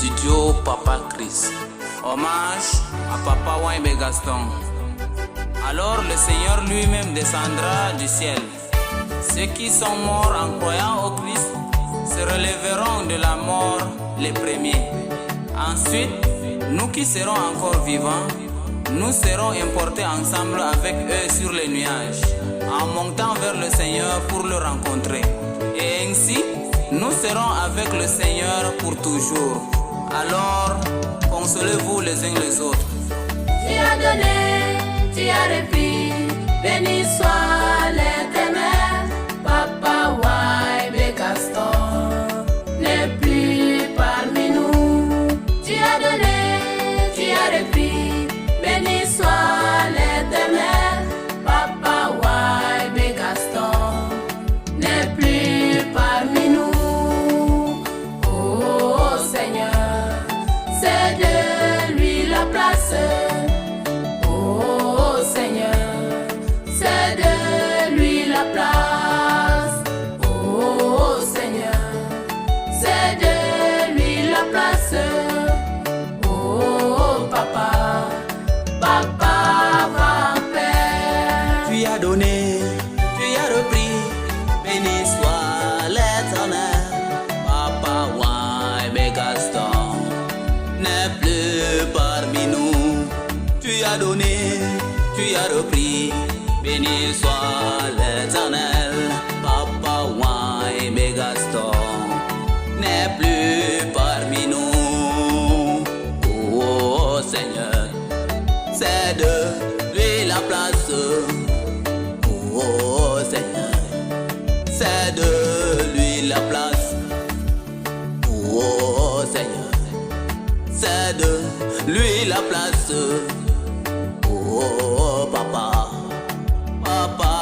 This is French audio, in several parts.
Studio Papa Chris. Hommage à Papa Wayne Gaston. Alors le Seigneur lui-même descendra du ciel. Ceux qui sont morts en croyant au Christ se relèveront de la mort les premiers. Ensuite, nous qui serons encore vivants, nous serons importés ensemble avec eux sur les nuages, en montant vers le Seigneur pour le rencontrer. Et ainsi, nous serons avec le Seigneur pour toujours. Alors, consolez-vous les uns les autres. Tu as donné, tu as repris, béni soit l'Éternel. Papa Wayne Gaston n'est plus parmi nous. Tu as donné, tu as repris, béni soit l'Éternel. Papa Wayne Gaston n'est plus parmi nous. Oh Seigneur, c'est de lui la place. Oh Seigneur, c'est de lui la place. Oh Seigneur, c'est de lui la place. Oh Papa, Papa va en paix. Tu as donné, tu as repris, béni soit l'Éternel. Papa Wayne Gaston n'est plus parmi nous. Tu as donné, tu as repris, béni soit l'Éternel. Papa Wayne Gaston n'est plus parmi nous. Oh Seigneur, c'est de lui la place. Oh Seigneur, c'est de lui la place. Oh Seigneur, c'est de lui la place. Oh Papa, Papa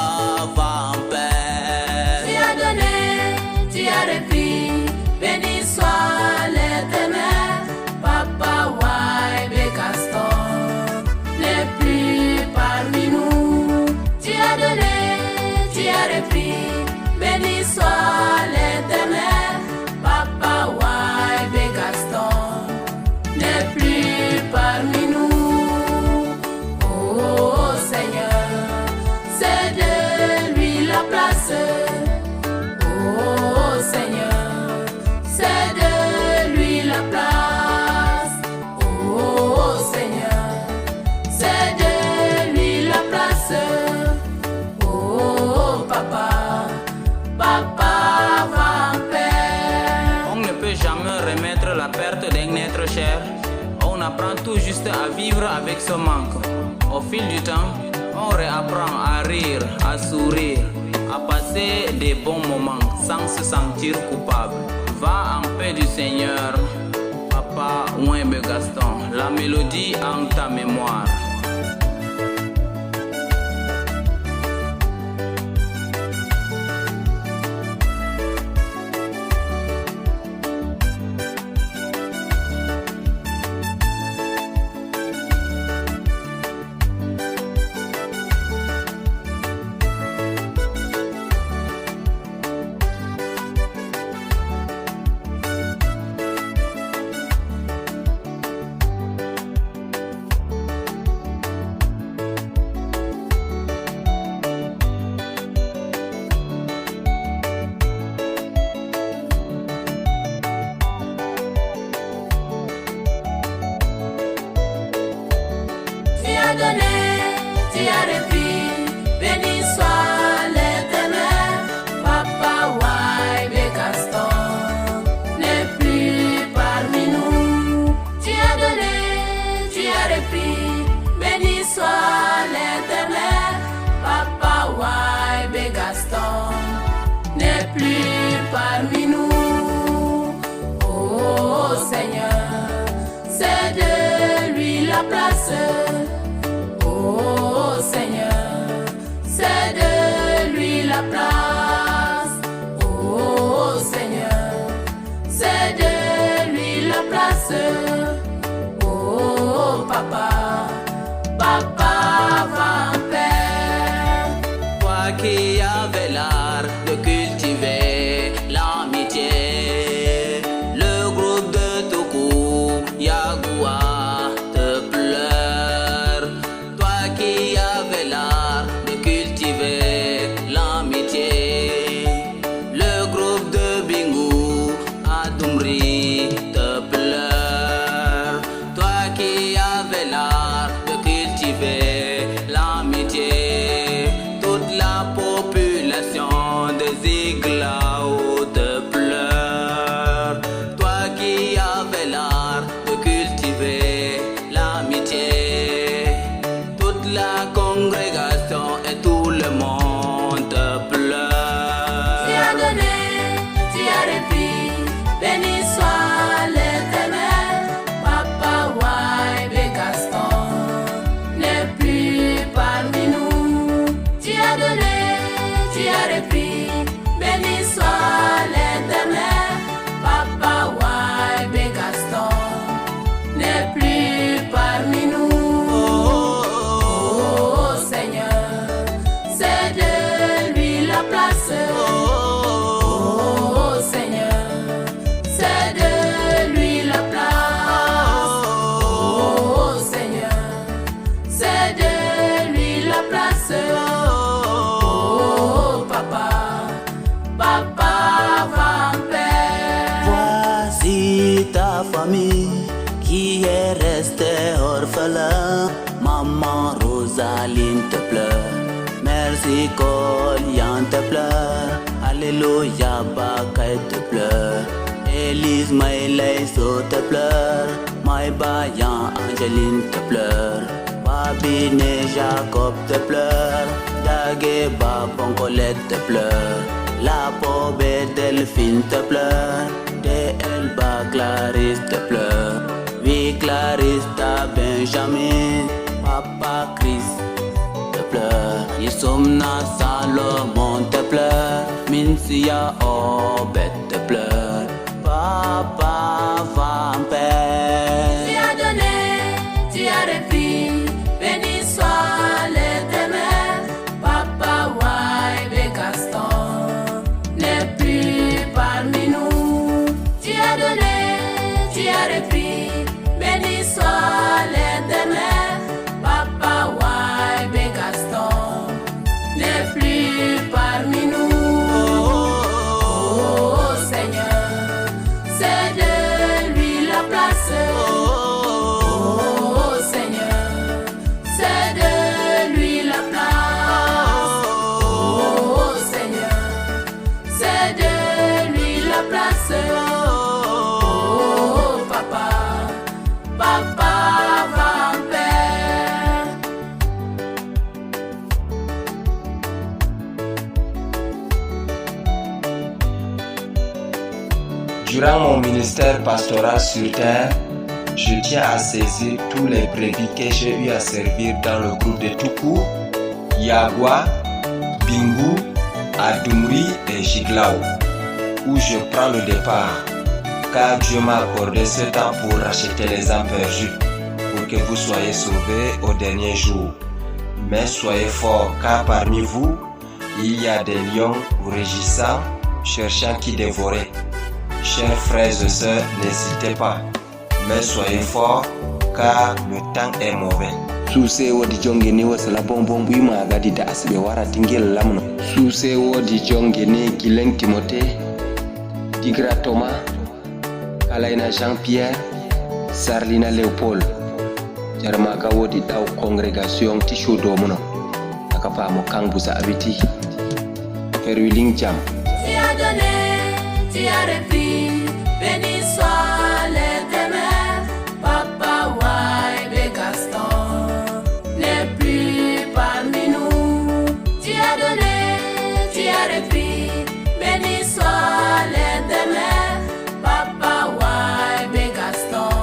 va en paix. Tu as donné, tu as repris, béni soit l'Éternel. Papa Wayne Gaston n'est plus parmi nous. Tu as donné, tu as repris, béni soit l'Éternel. Papa Wayne Gaston n'est plus parmi nous. Oh Seigneur, c'est de lui la place. Oh Seigneur, c'est de lui la place. Oh Seigneur, c'est de lui la place. Oh Papa, Papa va en paix. On ne peut jamais remettre la perte d'un être cher. On apprend tout juste à vivre avec ce manque. Au fil du temps, on réapprend à rire, à sourire, à passer des bons moments sans se sentir coupable. Va en paix du Seigneur, Papa Wayne Gaston. La mélodie en ta mémoire. Tu as donné, tu as repris, béni soit l'Éternel. Papa Wayne Gaston n'est plus parmi nous. Tu as donné, tu as repris, béni soit l'Éternel. Papa Wayne Gaston n'est plus parmi nous. Oh Seigneur, c'est de lui la place. Oh Seigneur, c'est de lui la place. Oh Seigneur, c'est de lui la place. Oh Papa, Papa va en paix. Toi qui avais l'art de cultiver l'amitié, le groupe de Toku la famille qui est restée orphelin. Maman Rosaline te pleure, merci Colian te pleure, Alléluia Bakay te pleure, Élise Maïlaïso te pleure, Maïbayan Angeline te pleure, Babine Jacob te pleure, Dageba Boncolette te pleure, La Pauvre Delphine te pleure, Elba Clarisse te pleure, Oui Clarisse ta Benjamin, Papa Chris te pleure, Yisomna Salomon te pleure, Minsia Obed te pleure, Papa Vampère. Tu as donné, tu as repris, béni soit l'Éternel. Papa Waibe Gaston n'est plus parmi nous. Tu as donné, tu as repris, béni soit l'Éternel. Papa Waibe Gaston n'est plus parmi nous. Oh Seigneur, c'est de lui la place. Oh Seigneur, c'est de lui la place. Oh Seigneur, c'est de lui la place. Oh Papa, Papa Vampère. Durant mon ministère pastoral sur terre, je tiens à saisir tous les brebis que j'ai eu à servir dans le groupe de Toukou, Yagua, Bingu, Adoumri et Jiglaou, où je prends le départ, car Dieu m'a accordé ce temps pour racheter les âmes perdues, pour que vous soyez sauvés au dernier jour. Mais soyez forts, car parmi vous, il y a des lions rugissants, cherchant qui dévorer. Chers frères et sœurs, n'hésitez pas, mais soyez forts, car le temps est mauvais. Suse wodi jongeni wasala bonbon buima gadi da asbe wara tingel lamno. Suse wodi jongeni Gileng Timothée, Digra Thomas, Alaina Jean-Pierre, Sarlina Léopold. Jarmaka wodi daw congrégation tisho domuno. Akapa mo kangbusa abiti. Ferwiling jam. Tu as donné, tu as repris, béni soit l'Éternel. Papa Waibe Gaston n'est plus parmi nous. Tu as donné, tu as repris, béni soit l'Éternel. Papa Waibe Gaston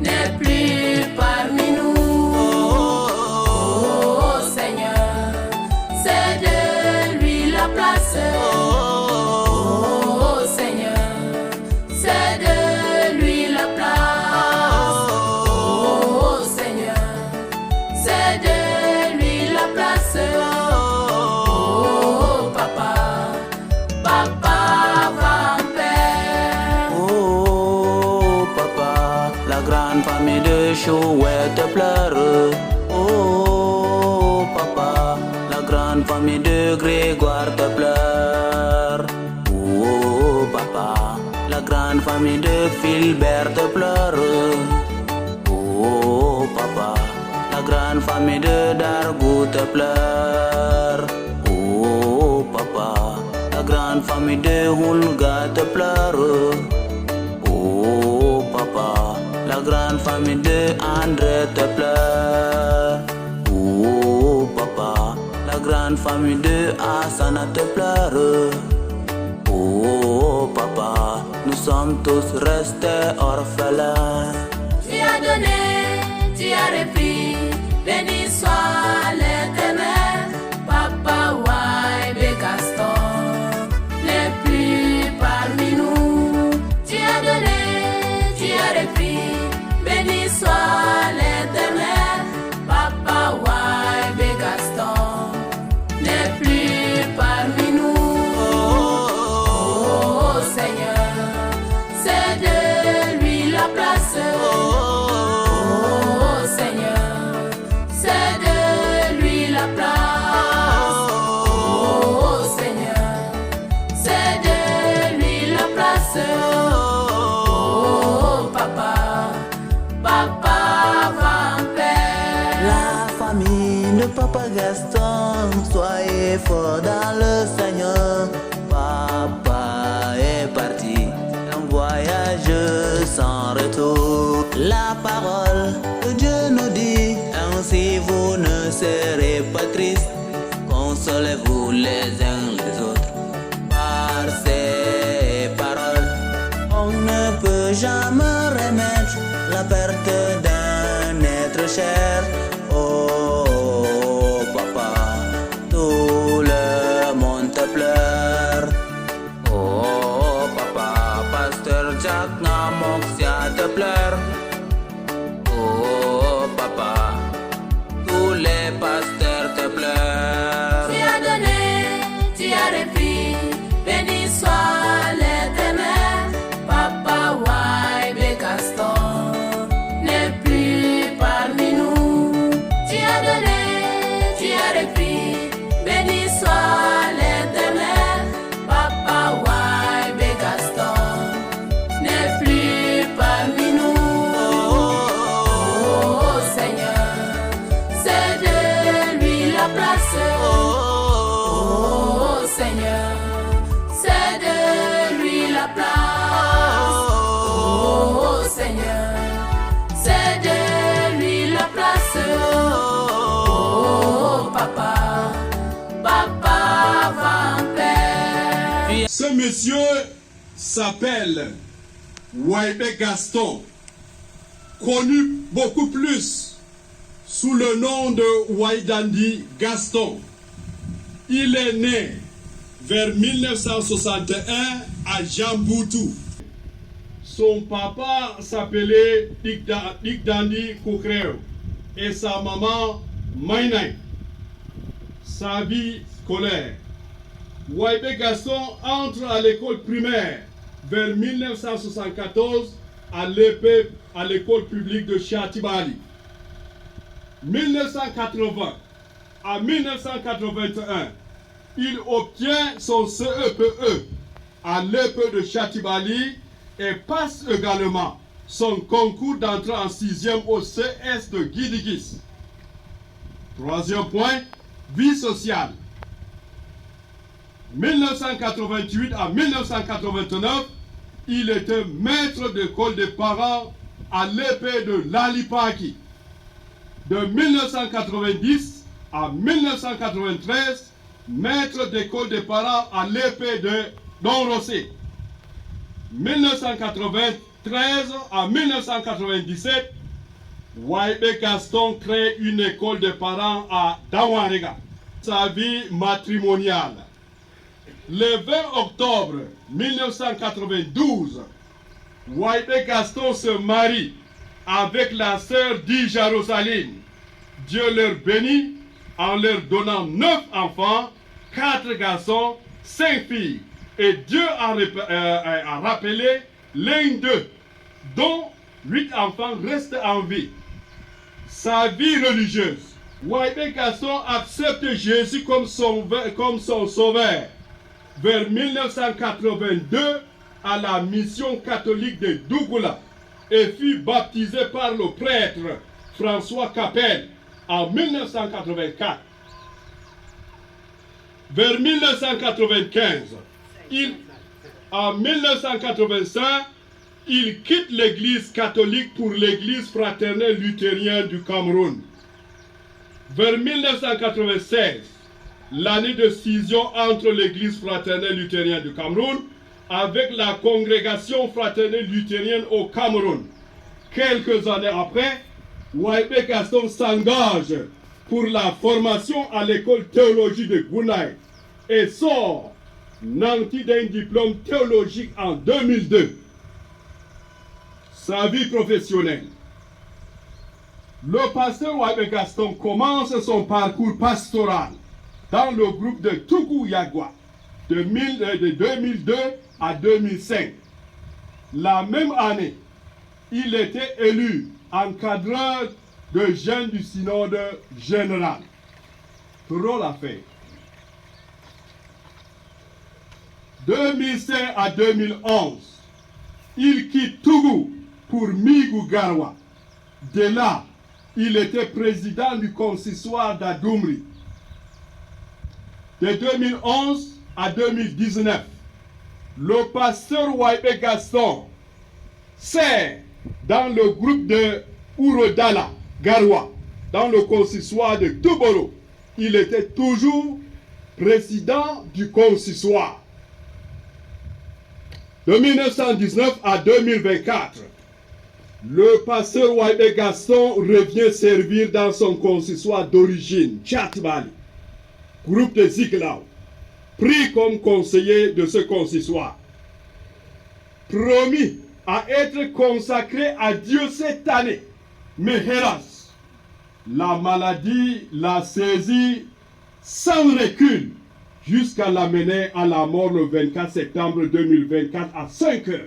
n'est plus parmi nous. Oh Seigneur, c'est de lui la place. Oh Seigneur, c'est de lui la place. Oh Seigneur, c'est de lui la place. Oh Papa, Papa Vampère. Oh papa, la grande famille de Chouette te pleure. Oh papa, la grande famille de Grégoire te pleure. Oh papa, la grande famille de Philbert te pleure. Oh papa, la grande famille de Dargou te pleure. Oh papa, la grande famille de Hulga te pleure. Oh papa, la grande famille de André te pleure. Oh papa, la grande famille de Asana te pleure. Oh papa, nous sommes tous restés orphelins. Tu as donné, tu as repris, béni soit l'Éternel. Papa Waibe Gaston n'est plus parmi nous. Tu as donné, tu as repris, béni soit l'Éternel. Papa Waibe Gaston n'est plus parmi nous. Oh Seigneur, c'est de lui la place. Oh Seigneur, c'est de lui la place. Oh Seigneur, c'est de lui la place. Oh et fort dans le Seigneur. Papa est parti, un voyage sans retour. La parole de Dieu nous dit, ainsi vous ne serez pas tristes. Consolez-vous les uns les autres par ces paroles. On ne peut jamais remettre la perte d'un être cher. Oh papa, tout le monde te pleure. Oh papa, pasteur Jack Namoxia te pleure. Oh papa, tous les pasteurs te pleurent. Tu as donné, tu as repris, béni soit l'Éternel. Papa Waibe Gaston n'est plus parmi nous. Tu as donné, tu as repris, béni soit l'Éternel. Papa Waibe Gaston n'est plus parmi nous. Oh Seigneur, c'est de lui la place. Oh Seigneur, c'est de lui la place. Oh Seigneur, c'est de lui la place. Oh papa, papa va en paix. Ce monsieur s'appelle Waibe Gaston, connu beaucoup plus sous le nom de Waidandi Gaston. Il est né vers 1961 à Jamboutou. Son papa s'appelait Dikdandi Koukreo et sa maman Mainai. Sa vie scolaire. Waibe Gaston entre à l'école primaire vers 1974 à l'école publique de Chatibali. 1980 à 1981, il obtient son CEPE à l'EPE de Chatibali et passe également son concours d'entrée en 6e au CS de Guidigis. Troisième point, vie sociale. 1988 à 1989, il était maître d'école des parents à l'épée de Lalipaki. De 1990 à 1993, maître d'école des parents à l'épée de Don Rossé. 1993 à 1997, Waibe Gaston crée une école des parents à Dawanrega. Sa vie matrimoniale. Le 20 octobre 1992, Waibe Gaston se marie avec la sœur Dija Rosaline. Dieu leur bénit en leur donnant 9 enfants, 4 garçons, 5 filles. Et Dieu a rappelé l'un d'eux, dont 8 enfants restent en vie. Sa vie religieuse. Waibe Gaston accepte Jésus comme son sauveur. Vers 1982, à la mission catholique de Dougoula, et fut baptisé par le prêtre François Capel en 1984. Vers 1995, en 1985, il quitte l'église catholique pour l'église fraternelle luthérienne du Cameroun. Vers 1996, l'année de scission entre l'église fraternelle luthérienne du Cameroun avec la congrégation fraternelle luthérienne au Cameroun. Quelques années après, Waibe Gaston s'engage pour la formation à l'école théologique de Gounaï et sort nanti d'un diplôme théologique en 2002. Sa vie professionnelle. Le pasteur Waibe Gaston commence son parcours pastoral dans le groupe de Tougou Yagwa de 2002 à 2005. La même année, il était élu encadreur de jeunes du synode général. Trop la fait. 2005 à 2011, il quitte Tougou pour Migou Garwa. De là, il était président du consistoire d'Adoumri. de 2011 à 2019, le pasteur Waibé Gaston sert dans le groupe de Ourodala, Garoua, dans le consistoire de Touboro. Il était toujours président du consistoire. De 1919 à 2024, le pasteur Waibé Gaston revient servir dans son consistoire d'origine, Tchatbali, groupe de Ziklao, pris comme conseiller de ce consistoire. Promis à être consacré à Dieu cette année, mais hélas, la maladie l'a saisi sans recul jusqu'à l'amener à la mort le 24 septembre 2024 à 5 heures.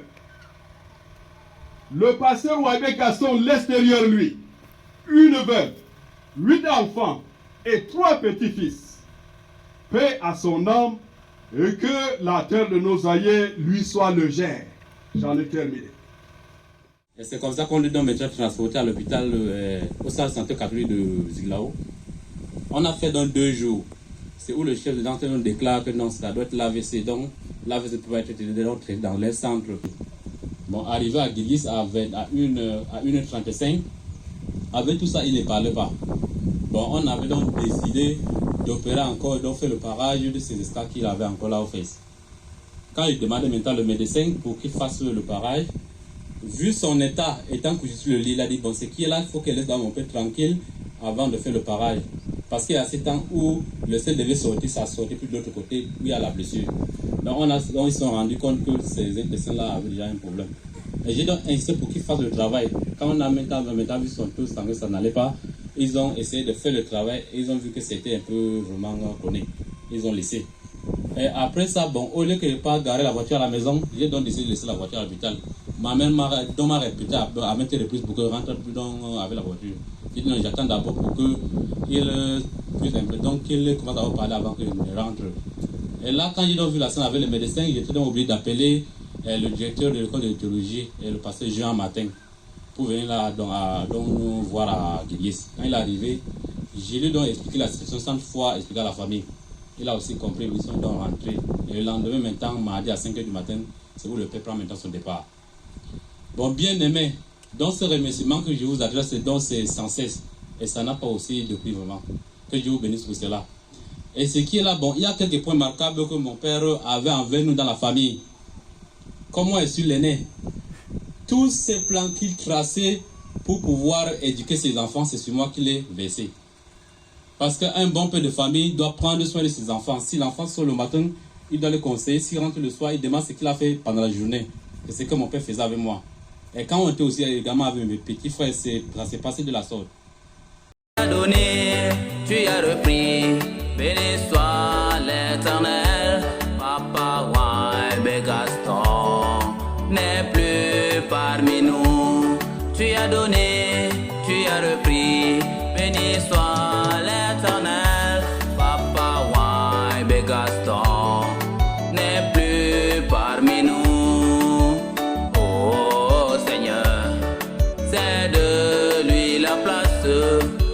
Le pasteur Waibé Gaston laisse derrière lui une veuve, 8 enfants et 3 petits-fils. Paix à son âme et que la terre de nos aïeux lui soit légère. J'en ai terminé. Et c'est comme ça qu'on est donc maintenant transporté à l'hôpital au centre de santé catholique de Ziglao. On a fait dans 2 jours. C'est où le chef de l'antenne nous déclare que non, ça doit être l'AVC. Donc l'AVC peut être traité dans les centres. Bon, arrivé à Guilis à 1h35, avec tout ça, il ne parlait pas. Bon, on avait donc décidé d'opérer encore, donc faire le parage de ces escales qu'il avait encore là aux fesses. Quand il demandait maintenant le médecin pour qu'il fasse le parage, vu son état, étant couché sur le lit, il a dit, bon, c'est qui est là, il faut qu'elle laisse dans mon père tranquille avant de faire le parage. Parce qu'il y a ces temps où le sel devait sortir, ça sortait plus de l'autre côté, où il y a la blessure. Donc, ils se sont rendus compte que ces intestins-là avaient déjà un problème. Et j'ai donc insisté pour qu'ils fassent le travail. Quand on a maintenant vu son taux sanguin, ça n'allait pas. Ils ont essayé de faire le travail et ils ont vu que c'était un peu vraiment connu. Ils ont laissé. Et après ça, bon, au lieu que de ne pas garer la voiture à la maison, j'ai donc décidé de laisser la voiture à l'hôpital. Ma mère m'a répété à maintes reprises pour que je rentre plus avec la voiture. J'ai dit non, j'attends d'abord pour qu'il puisse un peu, donc qu'il commence à parler avant qu'il ne rentre. Et là, quand j'ai donc vu la scène avec le médecin, j'étais donc obligé d'appeler le directeur de l'école de théologie et le pasteur Jean Matin pour venir là donc nous voir à Guilis. Quand il est arrivé, j'ai lui donc expliqué la situation sans fois expliquer à la famille. Il a aussi compris, ils sont donc rentrés. Et le lendemain, maintenant, mardi à 5h du matin, c'est où le père prend maintenant son départ. Bon, bien aimé, dans ce remerciement que je vous adresse, donc c'est sans cesse. Et ça n'a pas aussi de prix vraiment. Que Dieu vous bénisse pour cela. Et ce qui est là, bon, il y a quelques points marquables que mon père avait envers nous dans la famille. Comme moi, je suis l'aîné. Tous ces plans qu'il traçait pour pouvoir éduquer ses enfants, c'est sur moi qu'il les versé. Parce qu'un bon père de famille doit prendre soin de ses enfants. Si l'enfant sort le matin, il doit le conseiller. S'il rentre le soir, il demande ce qu'il a fait pendant la journée. Et c'est ce que mon père faisait avec moi. Et quand on était aussi également avec mes petits frères, ça s'est passé de la sorte. Tu as donné, tu as repris, béni soit l'Éternel. Papa Waibé Gaston n'est plus parmi nous. Tu as donné, tu as repris, béni soit l'Éternel. Papa Waibé Gaston n'est plus parmi nous. Oh Seigneur, c'est de lui la place.